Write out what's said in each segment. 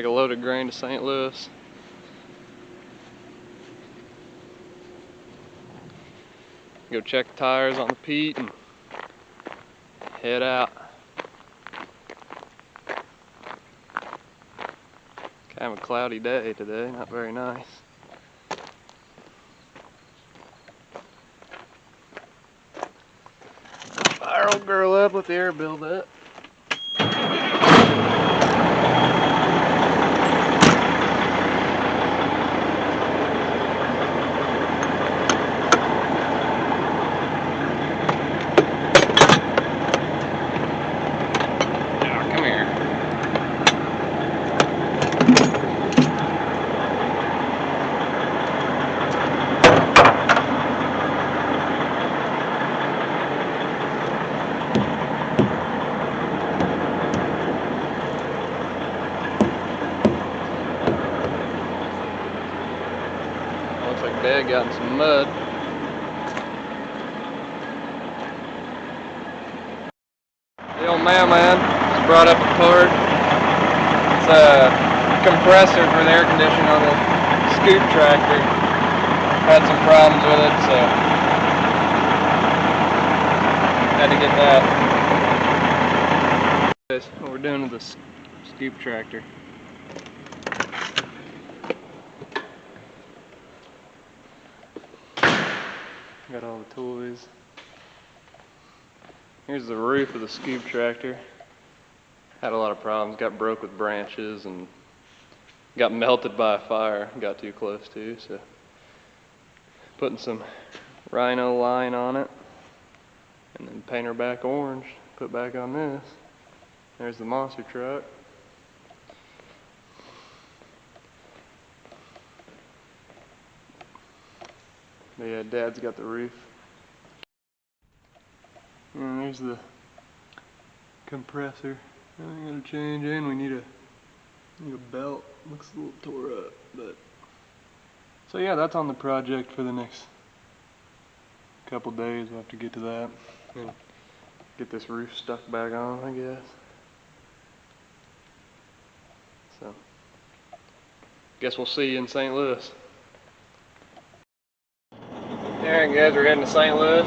a load of grain to St. Louis. Go check the tires on the Pete and head out. Kind of a cloudy day today, not very nice. Fire old girl up with the Peterbilt up. Looks like Dad got in some mud. The old man just brought up a part. It's a compressor for the air conditioning on the scoop tractor. Had some problems with it, so had to get that. That's what we're doing with the scoop tractor. Got all the toys. Here's the roof of the scoop tractor. Had a lot of problems. Got broke with branches and got melted by a fire. Got too close to, so putting some rhino line on it and then paint her back orange. Put back on this. There's the monster truck. But yeah, Dad's got the roof. And there's the compressor. I'm gonna change in. We need a belt. Looks a little tore up, but so yeah, that's on the project for the next couple days. We'll have to get to that and get this roof stuck back on, I guess. So guess we'll see you in St. Louis. Alright guys, we're heading to St. Louis.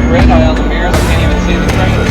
Red eye on the mirrors, I can't even see the trailer.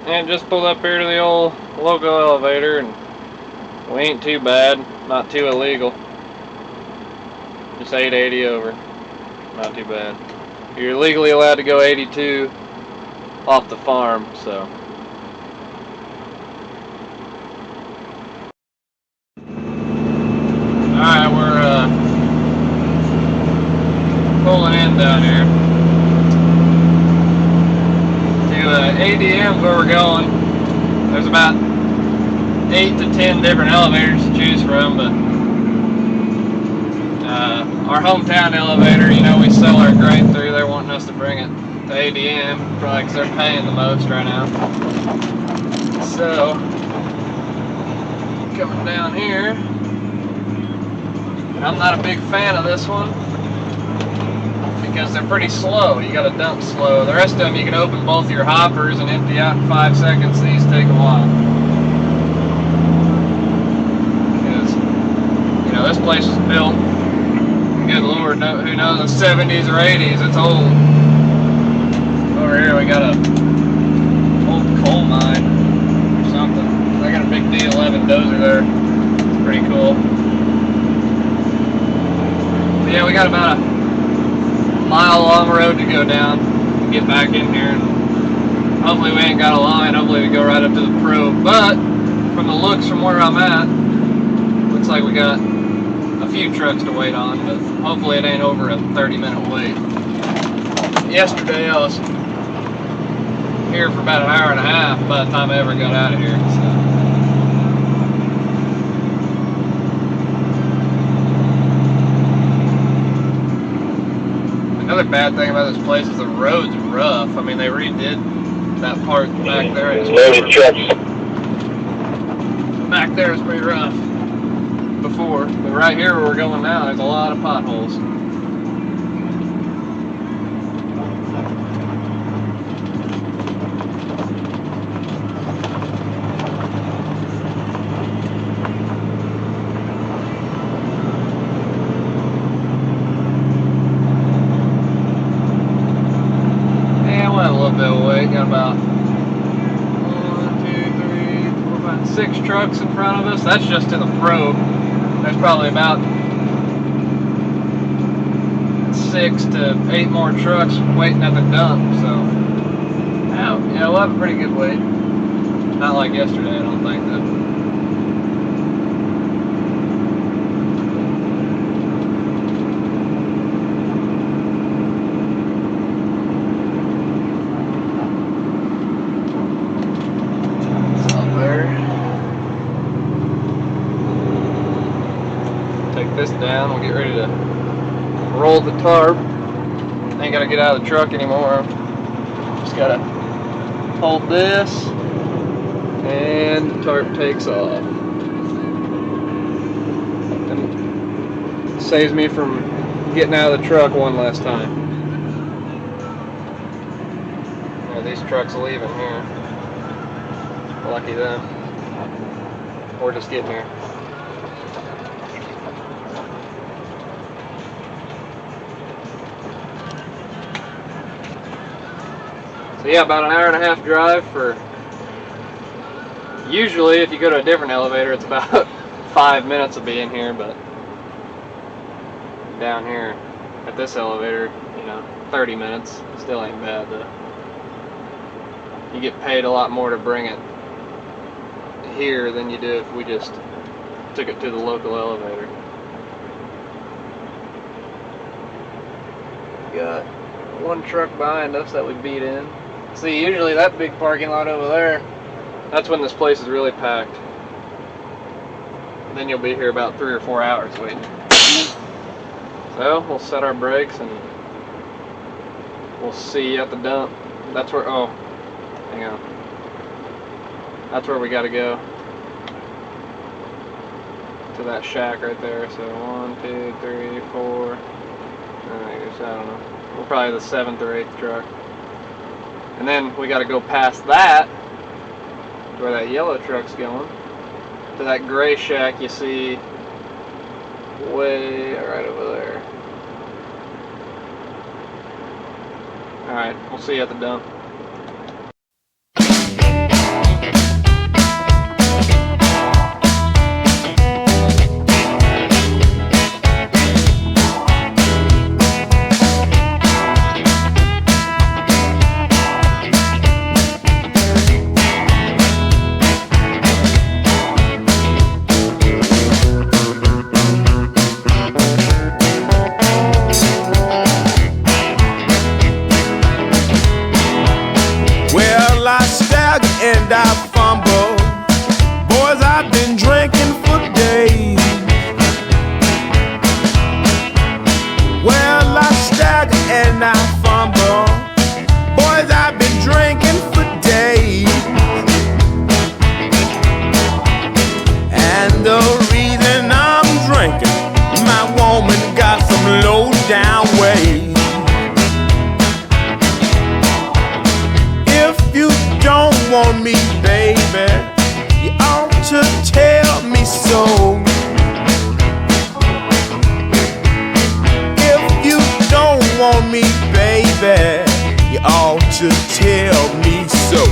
And just pulled up here to the old local elevator, and we ain't too bad, not too illegal. Just 880 over, not too bad. You're legally allowed to go 82 off the farm, so. Alright, we're pulling in down here to ADM's where we're going. There's about 8 to 10 different elevators to choose from, but our hometown elevator, you know, we sell our grain through. They're wanting us to bring it to ADM, probably because they're paying the most right now. So, coming down here, and I'm not a big fan of this one because they're pretty slow. You gotta dump slow. The rest of them you can open both your hoppers and empty out in 5 seconds. These take a while. Because, you know, this place was built, good lord, who knows, the 70s or 80s. It's old. Over here we got a old coal mine or something. They got a big D11 dozer there. It's pretty cool. But yeah, we got about a mile-long road to go down to get back in here. And hopefully we ain't got a line. Hopefully we go right up to the probe. But from the looks from where I'm at, looks like we got a few trucks to wait on, but hopefully it ain't over a 30-minute wait. Yesterday I was here for about an hour and a half by the time I ever got out of here. So. Another bad thing about this place is the road's rough. I mean, they redid that part back there. Loaded trucks. Back there is pretty rough before, but right here where we're going now, there's a lot of potholes. Got about 1, 2, 3, 4, 5, 6 trucks in front of us. That's just to the probe. There's probably about 6 to 8 more trucks waiting at the dump. So, yeah, we'll have a pretty good wait. Not like yesterday, I don't think, though. This down, we'll get ready to roll the tarp. Ain't gotta get out of the truck anymore. Just gotta hold this and the tarp takes off. And saves me from getting out of the truck one last time. Yeah, these trucks leaving here. Lucky them. We're just getting here. So yeah, about an hour and a half drive for, usually if you go to a different elevator it's about 5 minutes of being here, but down here at this elevator, you know, 30 minutes, still ain't bad though. You get paid a lot more to bring it here than you do if we just took it to the local elevator. Got one truck behind us that we beat in. See, usually that big parking lot over there, that's when this place is really packed. And then you'll be here about 3 or 4 hours waiting. So, we'll set our brakes and we'll see you at the dump. That's where, oh, hang on. That's where we gotta go. To that shack right there. So 1, 2, 3, 4. I don't know. We're probably the 7th or 8th truck. And then we got to go past that, where that yellow truck's going, to that gray shack you see way right over there. Alright, we'll see you at the dump. want me, baby, you ought to tell me so. If you don't want me, baby, you ought to tell me so.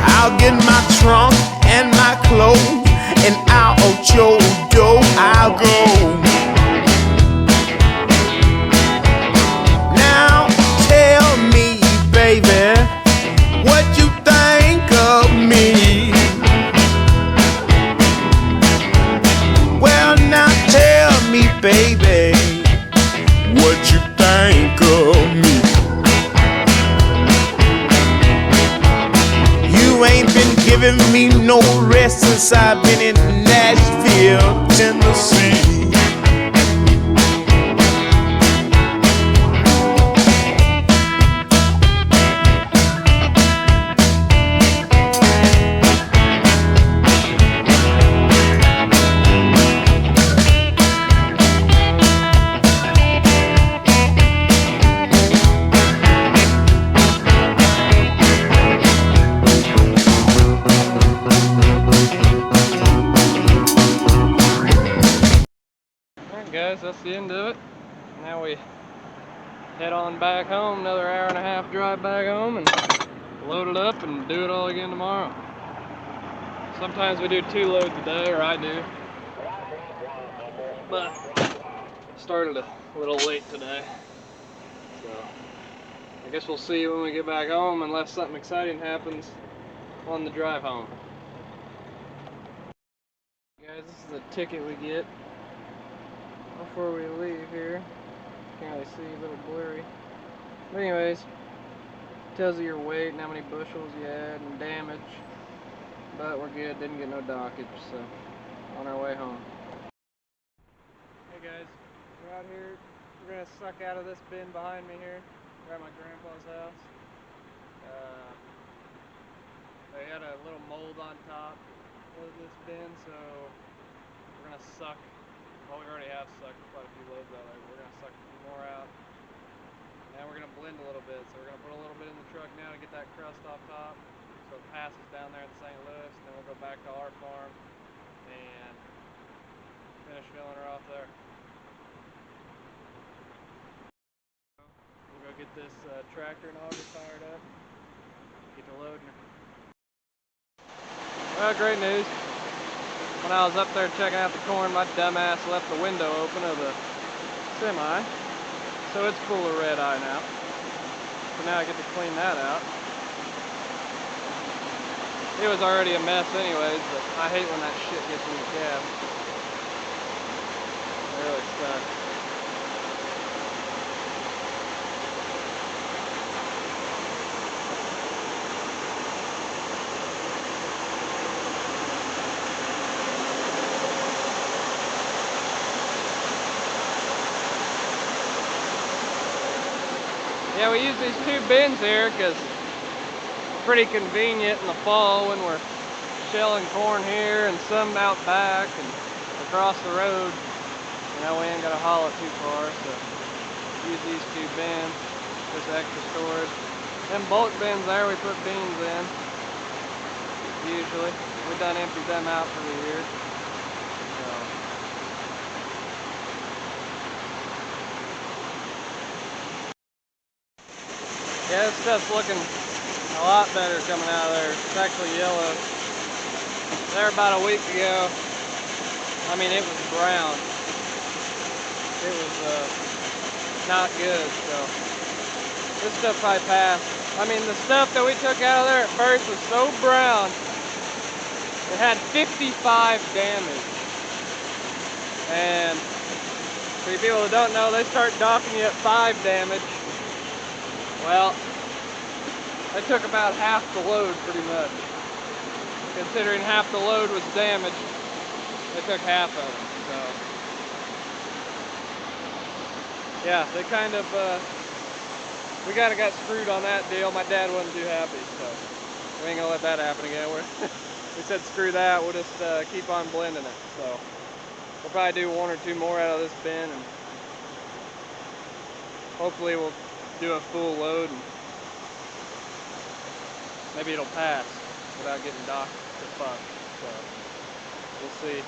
I'll get my trunk and my clothes, and out your door I'll go. Now tell me, baby, what you think of me. Well, now tell me, baby, what you think of me. You ain't been giving me no rest since I've been in Nashville, Tennessee. Guys, that's the end of it. Now we head on back home, another hour and a half drive back home, and load it up and do it all again tomorrow. Sometimes we do 2 loads a day, or I do, but started a little late today, so I guess we'll see when we get back home, unless something exciting happens on the drive home. Guys, this is a ticket we get before we leave here. Can't really see, a little blurry. But anyways, tells you your weight and how many bushels you had and damage. But we're good, didn't get no dockage, so on our way home. Hey guys, we're out here. We're gonna suck out of this bin behind me here. We're at my grandpa's house. They had a little mold on top of this bin, so we're gonna suck. Well, we already have sucked quite a few loads out of there, but we're going to suck a few more out. Now we're going to blend a little bit, so we're going to put a little bit in the truck now to get that crust off top, so it passes down there in St. Louis, and then we'll go back to our farm and finish filling her off there. We'll go get this tractor and auger fired up, get to loading her. Well, great news. When I was up there checking out the corn, my dumbass left the window open of the semi, so it's full of red eye now. So now I get to clean that out. It was already a mess anyways, but I hate when that shit gets in the cab. It really sucks. Yeah, we use these 2 bins here because it's pretty convenient in the fall when we're shelling corn here and some out back and across the road. You know, we ain't got to haul it too far, so use these 2 bins, just extra storage. Them bulk bins there we put beans in, usually. We done emptied them out for the year. Yeah, this stuff's looking a lot better coming out of there. It's actually yellow. There about a week ago, I mean, it was brown. It was not good, so this stuff probably passed. I mean, the stuff that we took out of there at first was so brown, it had 55 damage. And for you people who don't know, they start docking you at 5 damage. Well, they took about half the load pretty much. Considering half the load was damaged, they took half of it, so. Yeah, they kind of, we kind of got screwed on that deal. My dad wasn't too happy, so we ain't gonna let that happen again. We said screw that, we'll just keep on blending it. So we'll probably do 1 or 2 more out of this bin, and hopefully we'll do a full load and maybe it'll pass without getting docked to fuck. So we'll see.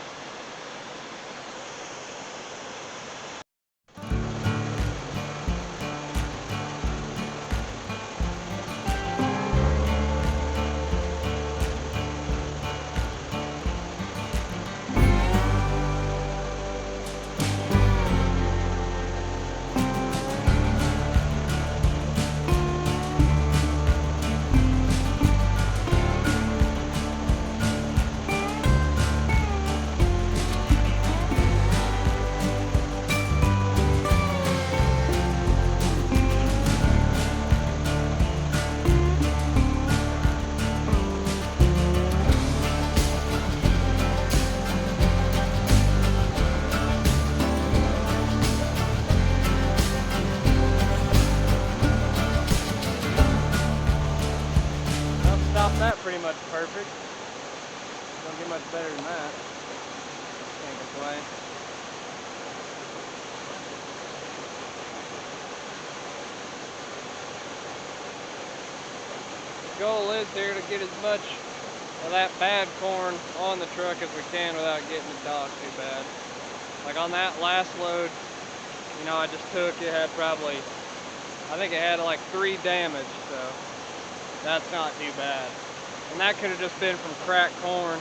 That pretty much perfect. Don't get much better than that. Can't complain. The goal is here to get as much of that bad corn on the truck as we can without getting it docked too bad. Like on that last load, you know, I just took, it had probably, I think it had like 3 damage, so that's not too bad. And that could have just been from cracked corn.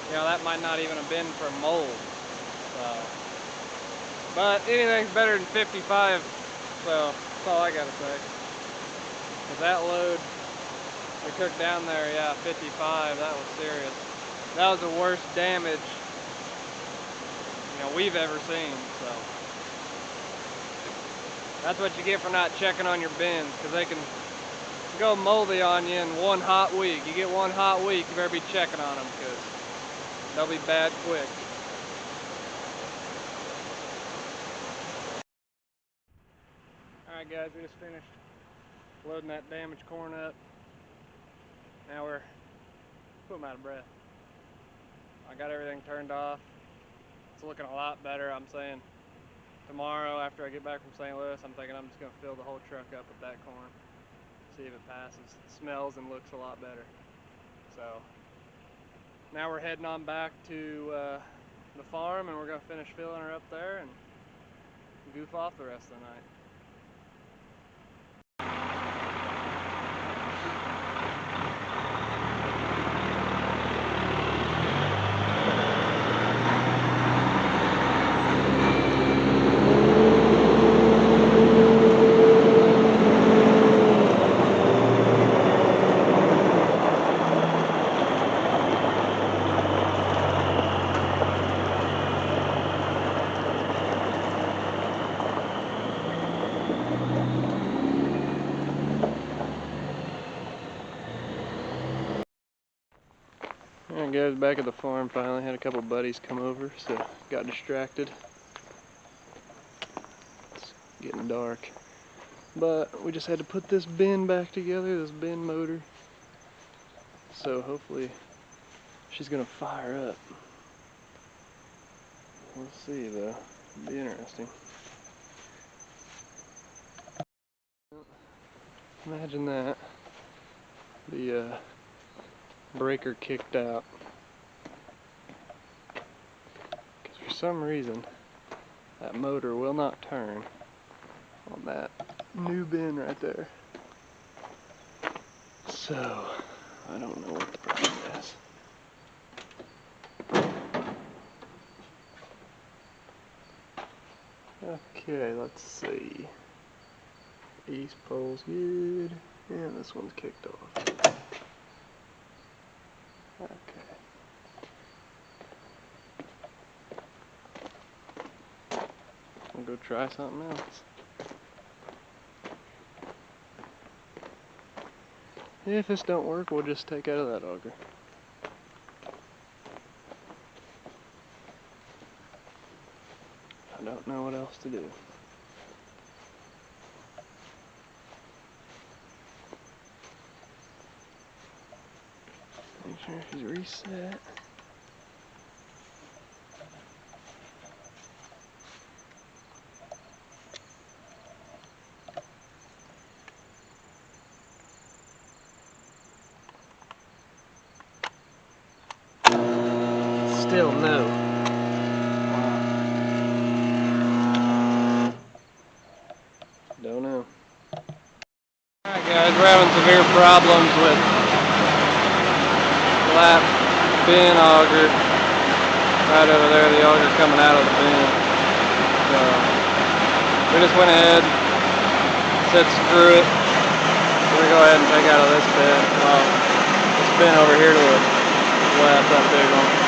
You know, that might not even have been from mold. So, but anything's better than 55, so that's all I gotta say. Cause that load we took down there, yeah, 55, that was serious. That was the worst damage, you know, we've ever seen, so. That's what you get for not checking on your bins, because they can go moldy on you in one hot week. You get one hot week, you better be checking on them, because they'll be bad quick. Alright guys, we just finished loading that damaged corn up. Now we're putting them out of breath. I got everything turned off. It's looking a lot better. I'm saying tomorrow after I get back from St. Louis, I'm thinking I'm just going to fill the whole truck up with that corn. See if it passes. It smells and looks a lot better. So now we're heading on back to the farm, and we're going to finish filling her up there and goof off the rest of the night. Alright guys, back at the farm finally. Had a couple buddies come over, so got distracted. It's getting dark. But we just had to put this bin back together, this bin motor. So hopefully she's gonna fire up. We'll see though. It'll be interesting. Imagine that. The breaker kicked out. Because for some reason that motor will not turn on that new bin right there. So I don't know what the problem is. Okay, let's see. East pole's good, and this one's kicked off. Okay. We'll go try something else. If this don't work, we'll just take out of that auger. I don't know what else to do. Make sure she's reset. still no. Don't know. Alright guys, we're having severe problems with lap bin auger. Right over there, the auger coming out of the bin. So we just went ahead, said screw it. We're gonna go ahead and take out of this bin. Well, this bin over here to the left, that big one.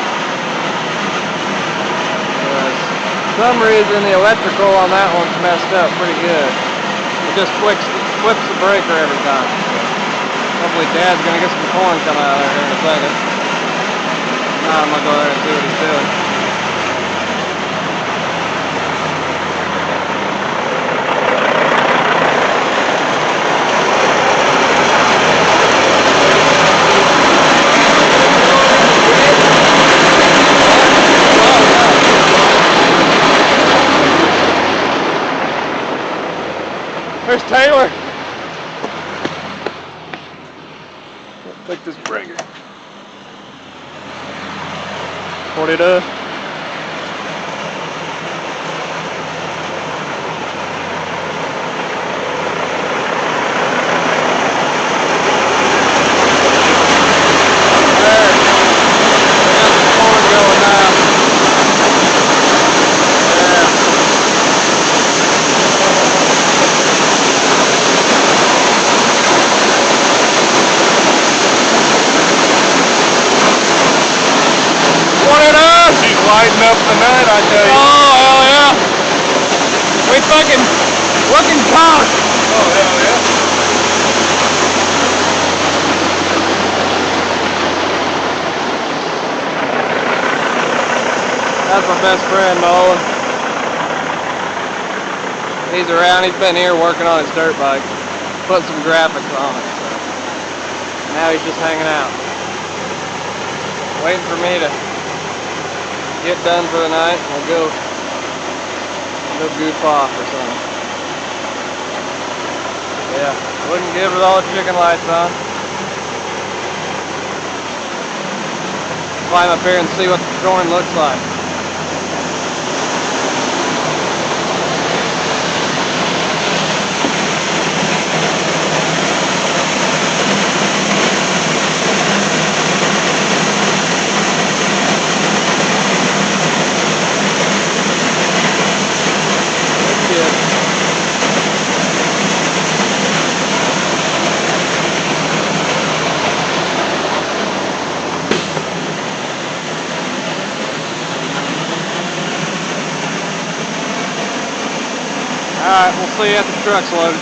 For some reason the electrical on that one's messed up pretty good. It just flips the breaker every time. So hopefully Dad's gonna get some corn coming out of there here in a second. Now I'm gonna go there and see what he's doing. There's Taylor. Take this breaker. What it does? Lighting up the night, I tell you. Oh, hell yeah. We fucking looking cock. Oh, hell yeah. That's my best friend, Nolan. He's around. He's been here working on his dirt bike. Put some graphics on it. So now he's just hanging out. Waiting for me to get done for the night, and we'll go goof off or something. Yeah, looking good with all the chicken lights on. Climb up here and see what the corn looks like. Alright, we'll see you after the truck's loaded.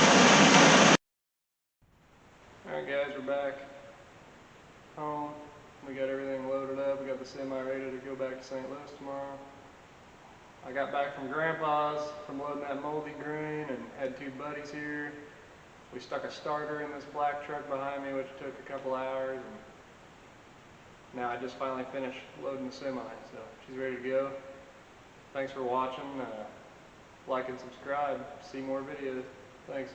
Alright guys, we're back home. We got everything loaded up. We got the semi ready to go back to St. Louis tomorrow. I got back from Grandpa's from loading that moldy grain and had two buddies here. We stuck a starter in this black truck behind me, which took a couple hours. And now I just finally finished loading the semi, so she's ready to go. Thanks for watching. Like and subscribe. See more videos. Thanks.